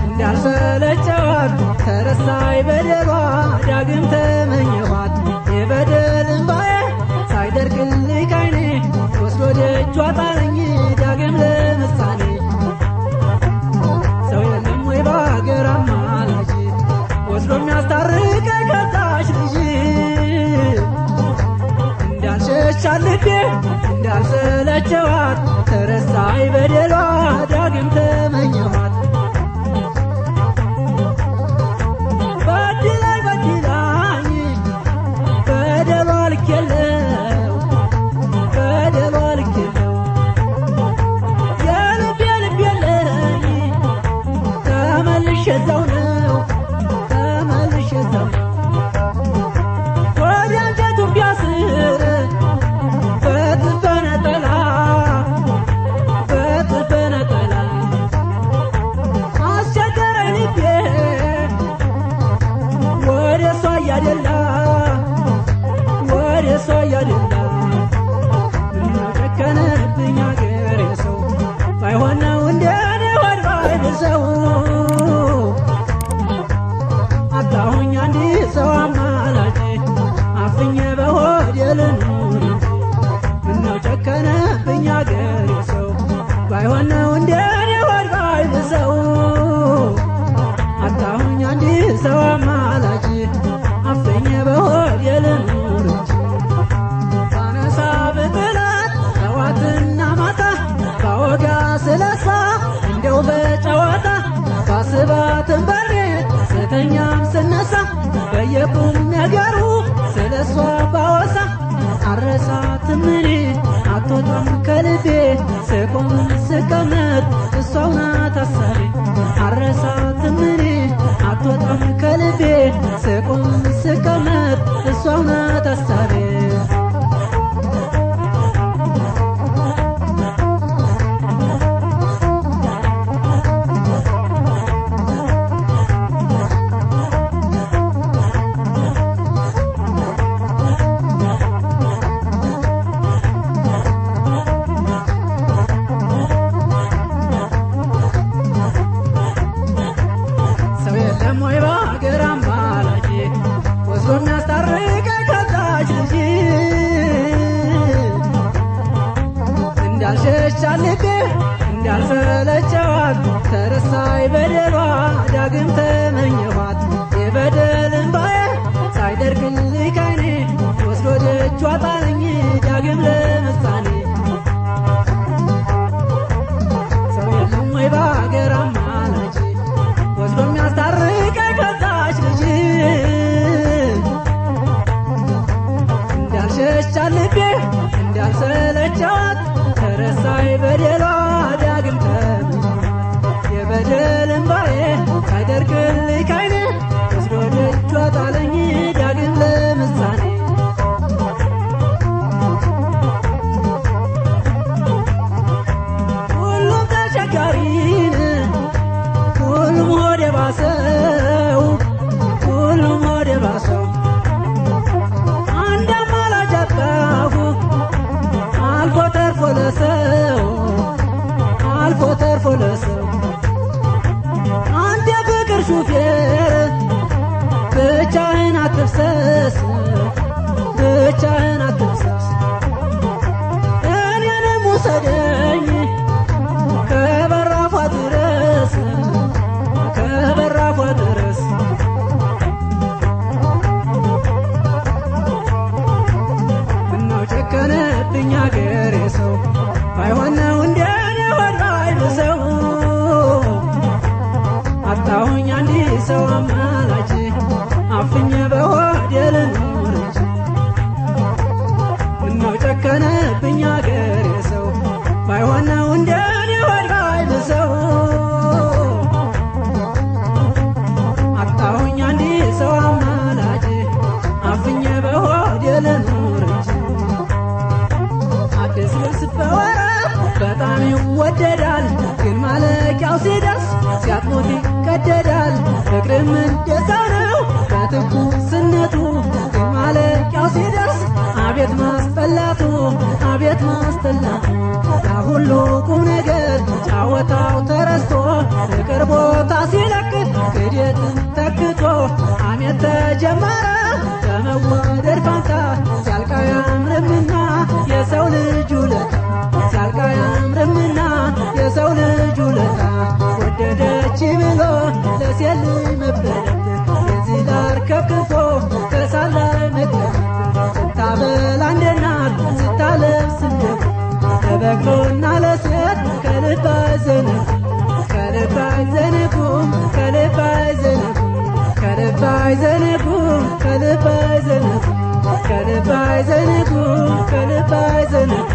እንዳልሰለቸዋት ተረሳይ በደሏ ዳግም ተመኘኋት የበደል እንባዬ ሳይደርቅልኝ ካይኔ ወስዶ ደጇ ጣለኝ ዳግም ለምሳሌ ሰው የለም ወይ በአገር አማላጅ ወስዶ የሚያስታርቀኝ ከዛች ልጅ እንዳልሸሻት ልቤ እንዳልሰለቸዋት ተረሳይ በደሏ ዳግም ተመኘኋት በየቁም ነገሩ ስለሷ ባወሳ አረሳትም እኔ አትወጣም ከልቤ ስቆም ስቀመጥ እሷው ናት ሀሳቤ አረሳትም እኔ አትወጣም ከልቤ ስቆም ስቀመጥ እሷው ናት ሀሳቤ እንዳልሸሻት እንዳልሰለቸዋት ተረሳይ በደሏ ዳግም ተመኘኋት የበደል እንባዬ ሳይደርቅልኝ ካይኔ ወስዶ ደጇ ጣለኝ ዳግም ለምሳሌ ሰው የለም ወይ በአገር አማላጅ ወስዶ የሚያስታርቀኝ ከዛች ልጅ እንዳልሸሻት ልቤ እንዳልሰለቸዋት ተረሳይ በደሏ ዳግም ተመኘኋት የበደል እንባዬ ሳይደርቅልኝ ካይኔ ወስዶ ደጇ ጣለኝ ዳግም ለምሳሌ ሁሉም ተቸጋሪን ሁሉም ሆዴ ባሰው ሁሉም ሆዴ ባሰው አንድ አማላጅ አጣሁ አልፎ ተርፎ ለሰው አልፎ ተርፎ ለሰው አንተ የፍቅር ሹፌር ብቻህን አትፍሰስ ብቻህን አትፍሰስ እኔንም ውሰደኝ ከበራፏ ድረስ ከበራፏ ድረስ ምነው ጨከነብኝ አገሬ ሰው ባይሆን ነው እንደኔ ወዳይ ሰው አጣሁኝ አንዲት ሰው አማላጅ አፍኜ በሆዴ ልኑር እንጂ ምነው ጨከነብኝ አገሬ ሰው ባይሆን ነው እንደኔ ወዳይ ሰው አጣሁኝ አንዲት ሰው አማላጅ አፍኜ በሆዴ ልኑር እንጂ አዲስ ልብስ በወራት በጣም ይወደዳል ግን ማለቂያው ሲደርስ ሲያጥሙት ይቀደዳል ፍቅርም እንደዛው ነው በትኩስነቱ ግን ማለቂያው ሲደርስ አቤት ማስጠላቱ አቤት ማስጠላቱ ያ ሁሉ ቁም ነገር ጫወታው ተረስቶ ፍቅር ቦታ ሲለቅ ክደትን ተክቶ አሜት ተጀመረ በመወደድ ፋንታ ሲያልቅ አያምርምና የሰው ልጅ ውለታ ሲያልቅ አያምርምና የሰው ልጅ ውለታ ወደደች ብሎ ለሴት ልጅ መበለት የዚህ ዳር ከክፎ ከሳላ መግባት ስታበላ እንደ እናት ስታለብስ እንደ ለበቅሎና ለሴት ከልብ አይዘነጉም ከልብ አይዘነጉም ከልብ አይዘነጉም ከልብ አይዘነጉም ከልብ አይዘነጉም ከልብ አይዘነጉም ከልብ አይዘነጉም